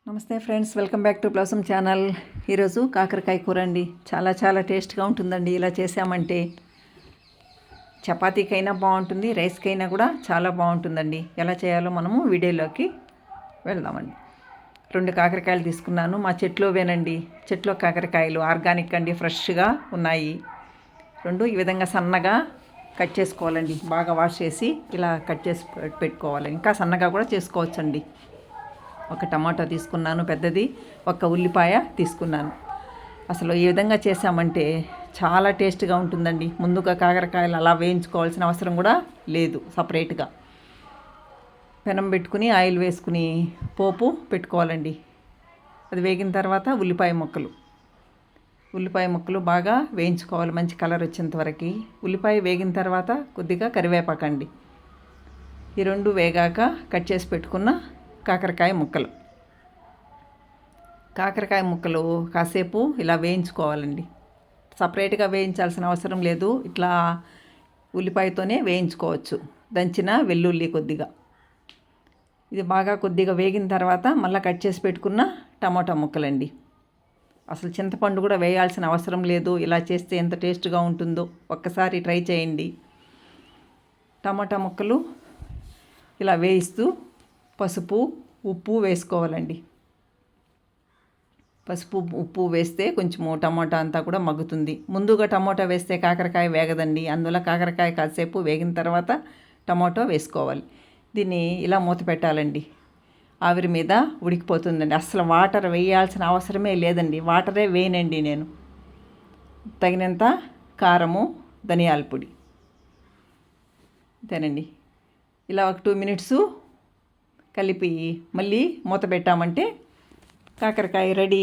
నమస్తే friends, welcome back to blossom channel. ఈరోజు కాకరకాయ కూర అండి. చాలా టేస్ట్గా ఉంటుందండి. ఇలా చేసామంటే చపాతీకైనా బాగుంటుంది, రైస్కైనా కూడా చాలా బాగుంటుందండి. ఎలా చేయాలో మనము వీడియోలోకి వెళ్దామండి. 2 కాకరకాయలు తీసుకున్నాను. మా చెట్లోవేనండి. చెట్లో కాకరకాయలు ఆర్గానిక్ అండి, ఫ్రెష్గా ఉన్నాయి. 2 ఈ విధంగా సన్నగా కట్ చేసుకోవాలండి. బాగా వాష్ చేసి ఇలా కట్ చేసి పెట్టుకోవాలి. ఇంకా సన్నగా కూడా చేసుకోవచ్చండి. ఒక టమాటా తీసుకున్నాను పెద్దది, ఒక ఉల్లిపాయ తీసుకున్నాను. అసలు ఈ విధంగా చేసామంటే చాలా టేస్ట్గా ఉంటుందండి. ముందుగా కాకరకాయలు అలా వేయించుకోవాల్సిన అవసరం కూడా లేదు. సపరేట్గా పెనం పెట్టుకుని ఆయిల్ వేసుకుని పోపు పెట్టుకోవాలండి. అది వేగిన తర్వాత ఉల్లిపాయ ముక్కలు బాగా వేయించుకోవాలి, మంచి కలర్ వచ్చేంత వరకు. ఉల్లిపాయ వేగిన తర్వాత కొద్దిగా కరివేపాకండి. ఈ 2 వేగాక కట్ చేసి పెట్టుకున్న కాకరకాయ ముక్కలు కాసేపు ఇలా వేయించుకోవాలండి. సపరేట్గా వేయించాల్సిన అవసరం లేదు. ఇట్లా ఉల్లిపాయతోనే వేయించుకోవచ్చు. దంచిన వెల్లుల్లి కొద్దిగా. ఇది బాగా కొద్దిగా వేగిన తర్వాత మళ్ళీ కట్ చేసి పెట్టుకున్న టమాటా ముక్కలండి. అసలు చింతపండు కూడా వేయాల్సిన అవసరం లేదు. ఇలా చేస్తే ఎంత టేస్ట్గా ఉంటుందో ఒక్కసారి ట్రై చేయండి. టమాటా ముక్కలు ఇలా వేయిస్తూ పసుపు ఉప్పు వేసుకోవాలండి. పసుపు ఉప్పు వేస్తే కొంచెము టమాటా అంతా కూడా మగ్గుతుంది. ముందుగా టమాటా వేస్తే కాకరకాయ వేగదండి. అందువల్ల కాకరకాయ కాసేపు వేగిన తర్వాత టమాటో వేసుకోవాలి. దీన్ని ఇలా మూత పెట్టాలండి. ఆవిరి మీద ఉడికిపోతుందండి. అసలు వాటర్ వేయాల్సిన అవసరమే లేదండి. వాటరే వేయనండి నేను. తగినంత కారము, ధనియాల పొడి అంతేనండి. ఇలా ఒక 2 మినిట్స్ కలిపి మళ్ళీ మూత పెట్టామంటే కాకరకాయ రెడీ.